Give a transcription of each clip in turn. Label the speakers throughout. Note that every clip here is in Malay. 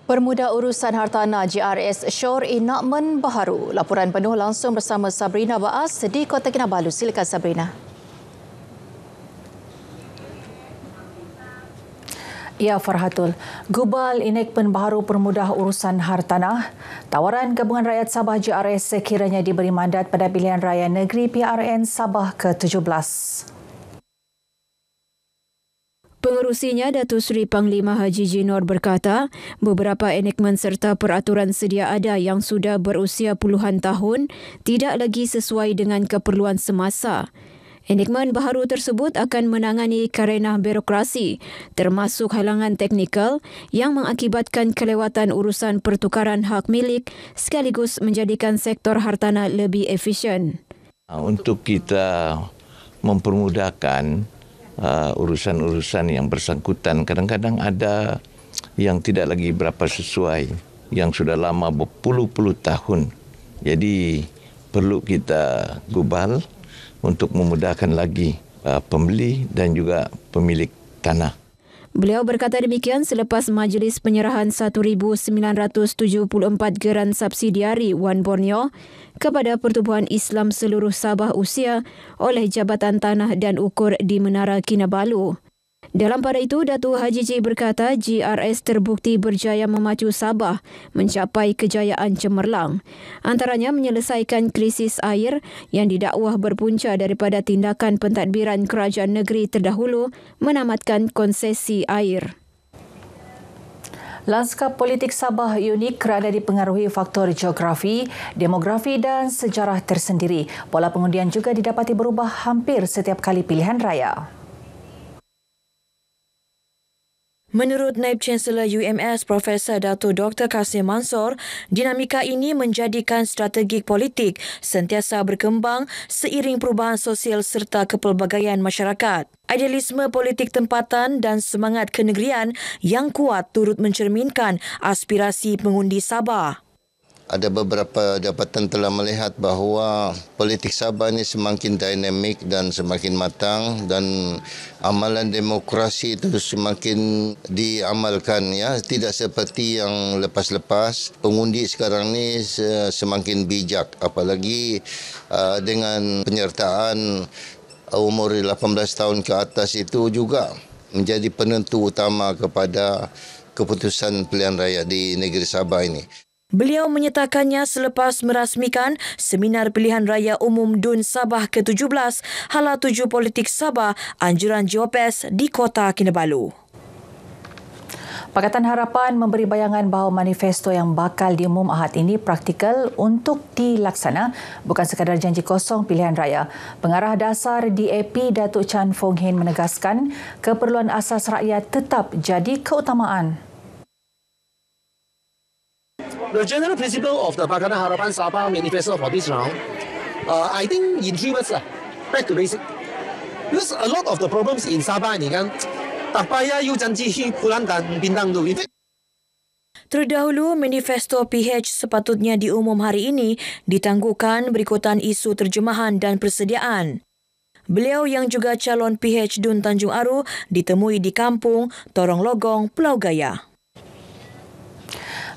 Speaker 1: Permudah Urusan Hartanah GRS Shore Enactment baharu. Laporan penuh langsung bersama Sabrina Baas di Kota Kinabalu. Silakan Sabrina. Ya, Farhatul. Gubal Enactment baharu Permudah Urusan Hartanah. Tawaran Gabungan Rakyat Sabah GRS sekiranya diberi mandat pada pilihan raya negeri PRN Sabah ke-17.
Speaker 2: Pengerusinya Datuk Seri Panglima Haji Jinor berkata, beberapa enactment serta peraturan sedia ada yang sudah berusia puluhan tahun tidak lagi sesuai dengan keperluan semasa. Enactment baharu tersebut akan menangani karenah birokrasi, termasuk halangan teknikal yang mengakibatkan kelewatan urusan pertukaran hak milik sekaligus menjadikan sektor hartanah lebih efisien.
Speaker 3: Untuk kita mempermudahkan urusan-urusan yang bersangkutan, kadang-kadang ada yang tidak lagi berapa sesuai, yang sudah lama berpuluh-puluh tahun. Jadi perlu kita gubal untuk memudahkan lagi pembeli dan juga pemilik tanah.
Speaker 2: Beliau berkata demikian selepas majlis penyerahan 1,974 geran subsidiari Wan Borneo kepada Pertubuhan Islam Seluruh Sabah Usia oleh Jabatan Tanah dan Ukur di Menara Kinabalu. Dalam pada itu, Datuk Haji J berkata GRS terbukti berjaya memacu Sabah mencapai kejayaan cemerlang. Antaranya menyelesaikan krisis air yang didakwah berpunca daripada tindakan pentadbiran kerajaan negeri terdahulu menamatkan konsesi air.
Speaker 1: Lanskap politik Sabah unik kerana dipengaruhi faktor geografi, demografi dan sejarah tersendiri. Pola pengundian juga didapati berubah hampir setiap kali pilihan raya.
Speaker 4: Menurut Naib Chancellor UMS Profesor Dato' Dr. Kasim Mansor, dinamika ini menjadikan strategi politik sentiasa berkembang seiring perubahan sosial serta kepelbagaian masyarakat. Idealisme politik tempatan dan semangat kenegerian yang kuat turut mencerminkan aspirasi pengundi Sabah.
Speaker 5: Ada beberapa dapatan telah melihat bahawa politik Sabah ini semakin dinamik dan semakin matang dan amalan demokrasi itu semakin diamalkan, ya, tidak seperti yang lepas-lepas. Pengundi sekarang ni semakin bijak, apalagi dengan penyertaan umur 18 tahun ke atas itu juga menjadi penentu utama kepada keputusan pilihan raya di negeri Sabah ini.
Speaker 4: Beliau menyatakannya selepas merasmikan Seminar Pilihan Raya Umum DUN Sabah ke-17 Hala 7 Politik Sabah Anjuran JOPES di Kota Kinabalu.
Speaker 1: Pakatan Harapan memberi bayangan bahawa manifesto yang bakal diumum Ahad ini praktikal untuk dilaksana, bukan sekadar janji kosong pilihan raya. Pengarah dasar DAP Datuk Chan Fong Hin menegaskan keperluan asas rakyat tetap jadi keutamaan.
Speaker 6: The general principle of the Pakatan Harapan Sabah manifesto for this round, I think in 3 words, back to basic. Because a lot of the problems in Sabah ni kan, tak payah you janji pulang dan bintang tu.
Speaker 4: Terdahulu, manifesto PH sepatutnya diumum hari ini ditangguhkan berikutan isu terjemahan dan persediaan. Beliau yang juga calon PH DUN Tanjung Aru ditemui di kampung Torong Logong, Pulau Gaya.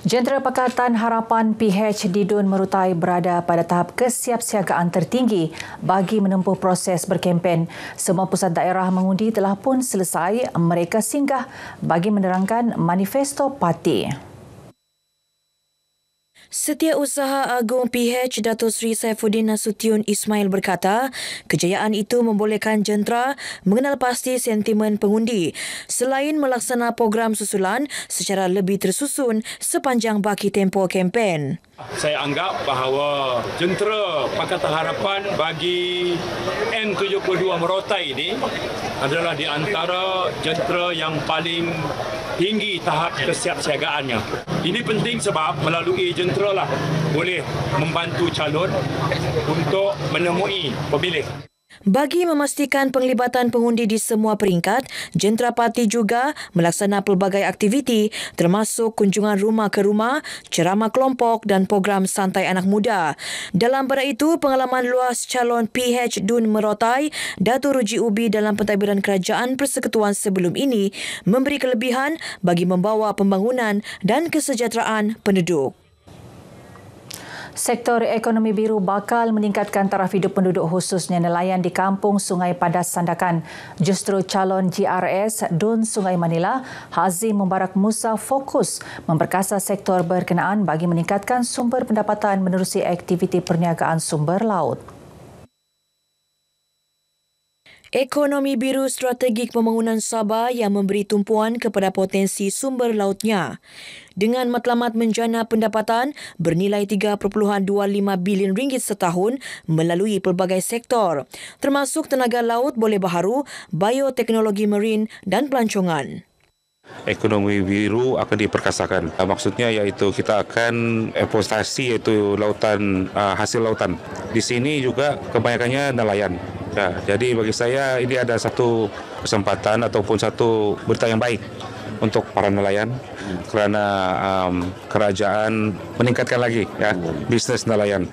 Speaker 1: Jentera Pakatan Harapan PH di DUN Merutai berada pada tahap kesiapsiagaan tertinggi bagi menempuh proses berkempen. Semua pusat daerah mengundi telah pun selesai. Mereka singgah bagi menerangkan manifesto parti.
Speaker 4: Setiausaha Agung PH Datuk Seri Saifuddin Nasution Ismail berkata, kejayaan itu membolehkan jentera mengenal pasti sentimen pengundi selain melaksana program susulan secara lebih tersusun sepanjang baki tempoh kempen.
Speaker 7: Saya anggap bahawa jentera Pakatan Harapan bagi M72 Merotai ini adalah di antara jentera yang paling tinggi tahap kesiapsiagaannya. Ini penting sebab melalui jentera lah boleh membantu calon untuk menemui pemilih.
Speaker 4: Bagi memastikan penglibatan pengundi di semua peringkat, Jentera Parti juga melaksana pelbagai aktiviti termasuk kunjungan rumah ke rumah, ceramah kelompok dan program santai anak muda. Dalam pada itu, pengalaman luas calon PH Dun Merotai, Dato' Ruji Ubi dalam pentadbiran kerajaan persekutuan sebelum ini memberi kelebihan bagi membawa pembangunan dan kesejahteraan penduduk.
Speaker 1: Sektor ekonomi biru bakal meningkatkan taraf hidup penduduk khususnya nelayan di kampung Sungai Padas Sandakan. Justru calon GRS Dun Sungai Manila, Hazim Mubarak Musa fokus memperkasa sektor berkenaan bagi meningkatkan sumber pendapatan menerusi aktiviti perniagaan sumber laut.
Speaker 4: Ekonomi biru strategik pembangunan Sabah yang memberi tumpuan kepada potensi sumber lautnya. Dengan matlamat menjana pendapatan bernilai 3.25 bilion ringgit setahun melalui pelbagai sektor, termasuk tenaga laut boleh baharu, bioteknologi marin dan pelancongan.
Speaker 8: Ekonomi biru akan diperkasakan. Maksudnya iaitu kita akan eksploitasi iaitu lautan, hasil lautan. Di sini juga kebanyakannya nelayan. Jadi bagi saya ini ada satu kesempatan ataupun satu berita yang baik untuk para nelayan kerana kerajaan meningkatkan lagi bisnes nelayan.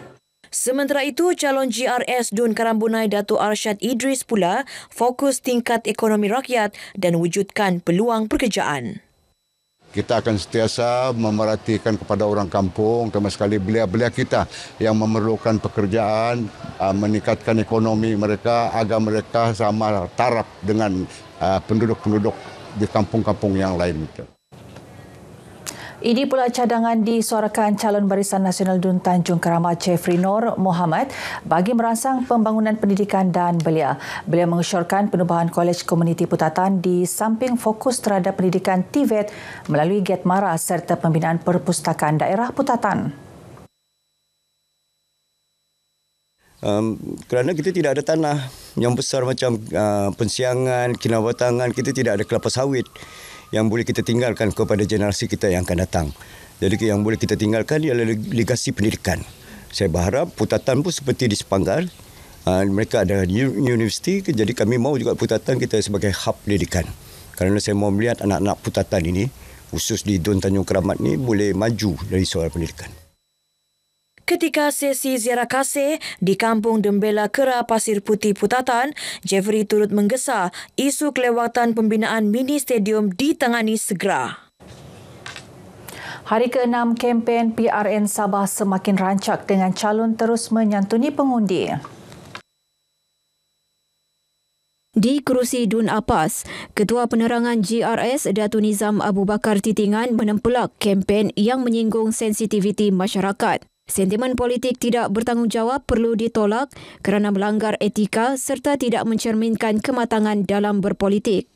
Speaker 4: Sementara itu, calon GRS Dun Karambunai Dato' Arsyad Idris pula fokus tingkat ekonomi rakyat dan wujudkan peluang pekerjaan.
Speaker 9: Kita akan sentiasa memerhatikan kepada orang kampung, terutama sekali belia-belia kita yang memerlukan pekerjaan, meningkatkan ekonomi mereka agar mereka sama taraf dengan penduduk-penduduk di kampung-kampung yang lain.
Speaker 1: Ini pula cadangan disuarakan calon Barisan Nasional Dun Tanjung Keramat Jeffrey Nur Muhammad bagi merangsang pembangunan pendidikan dan belia. Beliau mengesyorkan penubuhan Kolej Komuniti Putatan di samping fokus terhadap pendidikan TVET melalui Getmara serta pembinaan perpustakaan daerah Putatan.
Speaker 10: Kerana kita tidak ada tanah yang besar macam pensiangan, kinabatangan, kita tidak ada kelapa sawit yang boleh kita tinggalkan kepada generasi kita yang akan datang. Jadi yang boleh kita tinggalkan ialah legasi pendidikan. Saya berharap Putatan pun seperti di Sepanggar, mereka ada universiti, jadi kami mahu juga Putatan kita sebagai hub pendidikan. Kerana saya mahu melihat anak-anak Putatan ini, khusus di Dun Tanjung Keramat ini, boleh maju dari soal pendidikan.
Speaker 4: Ketika sesi ziarah kasih di Kampung Dembela Kera Pasir Putih Putatan, Jeffrey turut menggesa isu kelewatan pembinaan mini stadium ditangani segera.
Speaker 1: Hari ke-6 kempen PRN Sabah semakin rancak dengan calon terus menyantuni pengundi.
Speaker 2: Di kerusi Dun Apas, Ketua Penerangan GRS Datuk Nizam Abu Bakar Titingan menempelak kempen yang menyinggung sensitiviti masyarakat. Sentimen politik tidak bertanggungjawab perlu ditolak kerana melanggar etika serta tidak mencerminkan kematangan dalam berpolitik.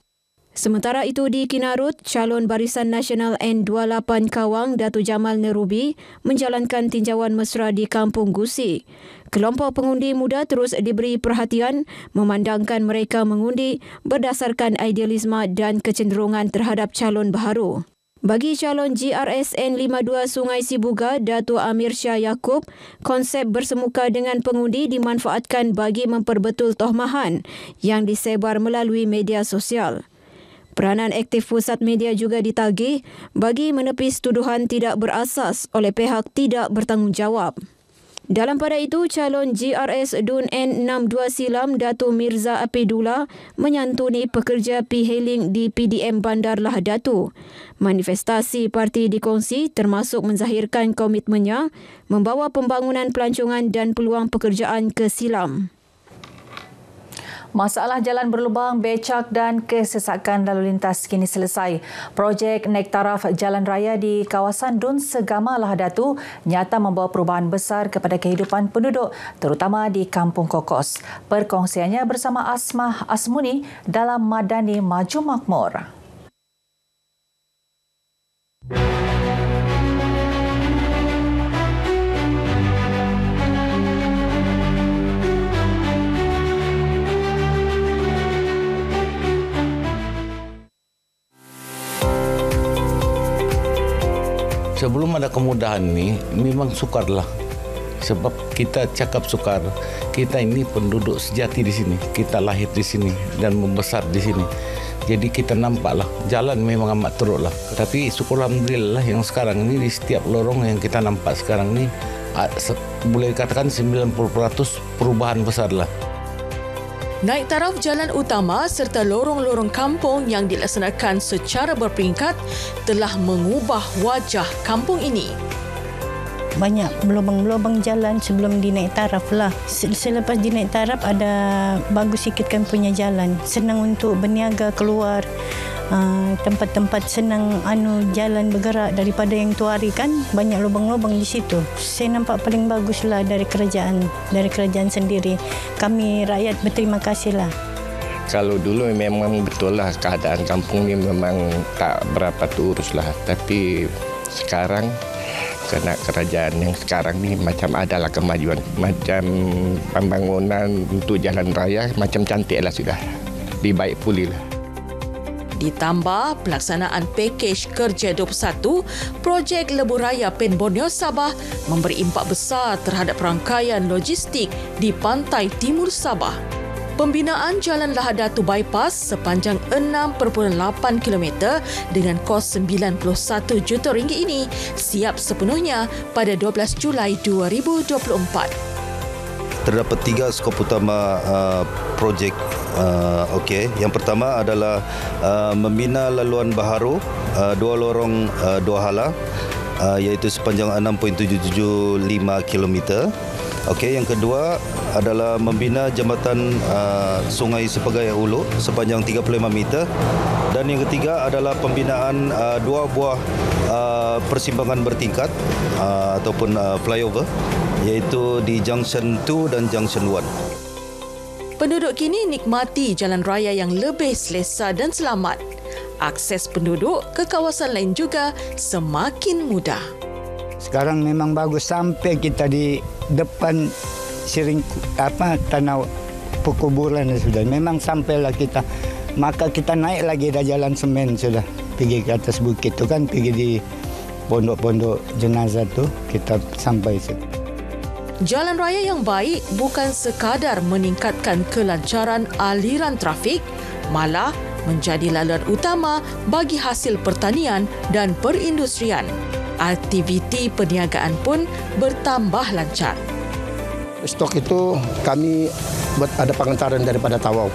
Speaker 2: Sementara itu di Kinarut, calon Barisan Nasional N28 Kawang Datuk Jamal Nerubi menjalankan tinjauan mesra di Kampung Gusi. Kelompok pengundi muda terus diberi perhatian memandangkan mereka mengundi berdasarkan idealisme dan kecenderungan terhadap calon baharu. Bagi calon GRS N52 Sungai Sibuga, Datuk Amir Shah Yaakob, konsep bersemuka dengan pengundi dimanfaatkan bagi memperbetul tohmahan yang disebar melalui media sosial. Peranan aktif pusat media juga ditagih bagi menepis tuduhan tidak berasas oleh pihak tidak bertanggungjawab. Dalam pada itu, calon GRS Dun N62 Silam Datuk Mirza Apidullah menyantuni pekerja P-Hailing di PDM Bandar Lah Datu. Manifestasi parti dikongsi termasuk menzahirkan komitmennya membawa pembangunan pelancongan dan peluang pekerjaan ke Silam.
Speaker 1: Masalah jalan berlubang, becak dan kesesakan lalu lintas kini selesai. Projek naik taraf jalan raya di kawasan Dun Segama Lah Datu nyata membawa perubahan besar kepada kehidupan penduduk, terutama di Kampung Kokos. Perkongsiannya bersama Asmah Asmuni dalam Madani Maju Makmur.
Speaker 3: Sebelum ada kemudahan ni, memang sukarlah. Sebab kita cakap sukar, kita ini penduduk sejati di sini. Kita lahir di sini dan membesar di sini. Jadi kita nampaklah jalan memang amat teruk lah. Tapi syukur alhamdulillah yang sekarang ini di setiap lorong yang kita nampak sekarang ini boleh dikatakan 90% perubahan besar lah.
Speaker 4: Naik taraf jalan utama serta lorong-lorong kampung yang dilaksanakan secara berperingkat telah mengubah wajah kampung ini.
Speaker 11: Banyak lubang-lubang jalan sebelum dinaik taraf lah. Selepas dinaik taraf ada bagus sikit kan punya jalan. Senang untuk berniaga keluar. Tempat-tempat senang jalan bergerak daripada yang tu hari kan banyak lubang-lubang di situ. Saya nampak paling baguslah dari kerajaan sendiri. Kami rakyat berterima kasihlah.
Speaker 12: Kalau dulu memang betul lah keadaan kampung ni memang tak berapa terurus lah. Tapi sekarang kena kerajaan yang sekarang ni macam adalah kemajuan. Macam pembangunan untuk jalan raya macam cantik lah sudah. Lebih baik pulih lah.
Speaker 4: Ditambah pelaksanaan pakej kerja 21, projek Lebuh Raya Pen Borneo Sabah memberi impak besar terhadap rangkaian logistik di pantai timur Sabah. Pembinaan Jalan Lahadatu Bypass sepanjang 6.8 km dengan kos RM91 juta ini siap sepenuhnya pada 12 Julai 2024.
Speaker 13: Terdapat 3 skop utama projek. Yang pertama adalah membina laluan baharu 2 lorong 2 hala iaitu sepanjang 6.775 km. Yang kedua adalah membina jambatan Sungai Sepagai Hulu sepanjang 35 meter dan yang ketiga adalah pembinaan 2 buah persimpangan bertingkat ataupun flyover iaitu di Junction 2 dan Junction 1.
Speaker 4: Penduduk kini nikmati jalan raya yang lebih selesa dan selamat. Akses penduduk ke kawasan lain juga semakin mudah.
Speaker 14: Sekarang memang bagus sampai kita di depan tanah perkuburan sudah. Memang sampailah kita. Maka kita naik lagi dah jalan semen sudah. Pergi ke atas bukit tu kan, pergi di pondok-pondok jenazah tu kita sampai situ.
Speaker 4: Jalan raya yang baik bukan sekadar meningkatkan kelancaran aliran trafik, malah menjadi laluan utama bagi hasil pertanian dan perindustrian. Aktiviti perniagaan pun bertambah lancar.
Speaker 6: Stok itu kami buat ada pengantaran daripada Tawau.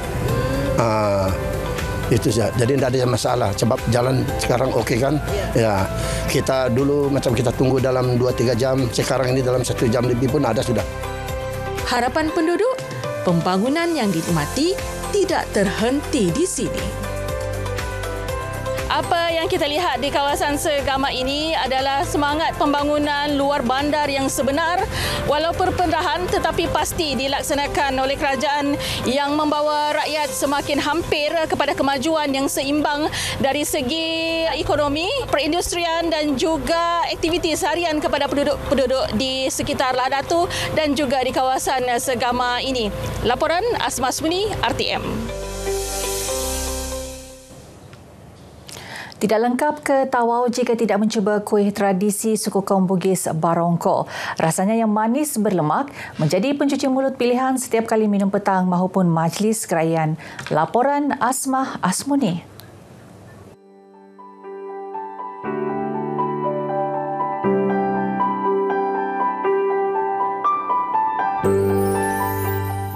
Speaker 6: Itu saja. Jadi tidak ada masalah sebab jalan sekarang okey kan. Ya, kita dulu macam kita tunggu dalam 2-3 jam, sekarang ini dalam 1 jam lebih pun ada sudah.
Speaker 4: Harapan penduduk, pembangunan yang dinikmati tidak terhenti di sini. Apa yang kita lihat di kawasan Segama ini adalah semangat pembangunan luar bandar yang sebenar, walau perpindahan tetapi pasti dilaksanakan oleh kerajaan yang membawa rakyat semakin hampir kepada kemajuan yang seimbang dari segi ekonomi, perindustrian dan juga aktiviti seharian kepada penduduk di sekitar Lahadatu dan juga di kawasan Segama ini. Laporan Asma Asmuni, RTM.
Speaker 1: Tidak lengkap ke Tawau jika tidak mencuba kuih tradisi suku kaum Bugis Barongko. Rasanya yang manis berlemak menjadi pencuci mulut pilihan setiap kali minum petang maupun majlis kerajaan. Laporan Asmah Asmuni.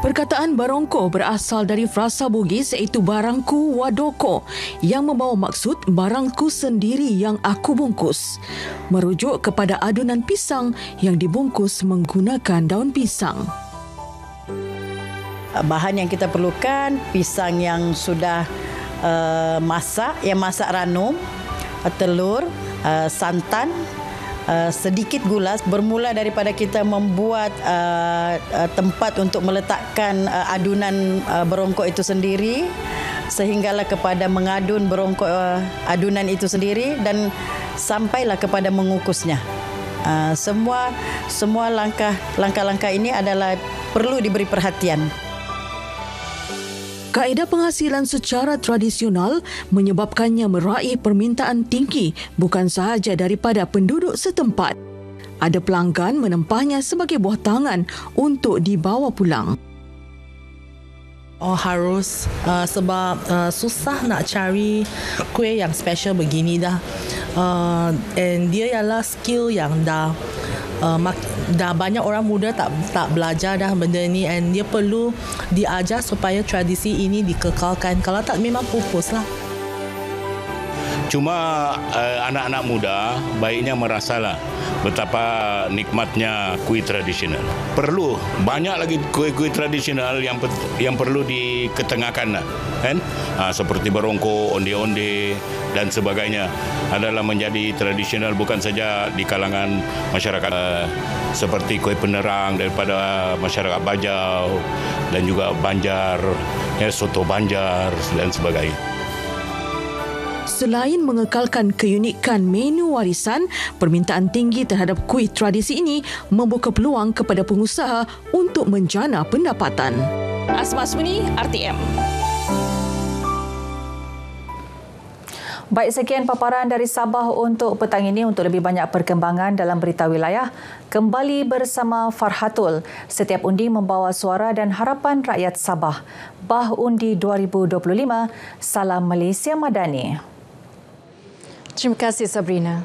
Speaker 4: Perkataan Barongko berasal dari frasa Bugis iaitu barangku wadoko yang membawa maksud barangku sendiri yang aku bungkus. Merujuk kepada adunan pisang yang dibungkus menggunakan daun pisang.
Speaker 11: Bahan yang kita perlukan, pisang yang sudah masak, yang masak ranum, telur, santan, sedikit gula. Bermula daripada kita membuat tempat untuk meletakkan adunan berongkok itu sendiri sehinggalah kepada mengadun berongkok adunan itu sendiri dan sampailah kepada mengukusnya. Semua langkah-langkah ini adalah perlu diberi perhatian.
Speaker 4: Kaedah penghasilan secara tradisional menyebabkannya meraih permintaan tinggi bukan sahaja daripada penduduk setempat.
Speaker 15: ada pelanggan menempahnya sebagai buah tangan untuk dibawa pulang.
Speaker 16: Harus sebab susah nak cari kuih yang special begini dah. And dia ialah skill yang dah banyak orang muda tak belajar dah benda ni, and dia perlu diajar supaya tradisi ini dikekalkan. Kalau tak memang pupus lah.
Speaker 17: Cuma anak-anak muda baiknya merasalah betapa nikmatnya kuih tradisional. Perlu banyak lagi kuih-kuih tradisional yang perlu diketengahkan, kan? Seperti berongko, onde-onde dan sebagainya adalah menjadi tradisional bukan saja di kalangan masyarakat seperti kuih penerang daripada masyarakat Bajau dan juga Banjar, soto Banjar dan sebagainya.
Speaker 15: Selain mengekalkan keunikan menu warisan, permintaan tinggi terhadap kuih tradisi ini membuka peluang kepada pengusaha untuk menjana pendapatan.
Speaker 1: Asma Asmuni, RTM. Baik, sekian paparan dari Sabah untuk petang ini. Untuk lebih banyak perkembangan dalam berita wilayah, kembali bersama Farhatul. Setiap undi membawa suara dan harapan rakyat Sabah. Bah Undi 2025, salam Malaysia Madani.
Speaker 18: Terima kasih Sabrina.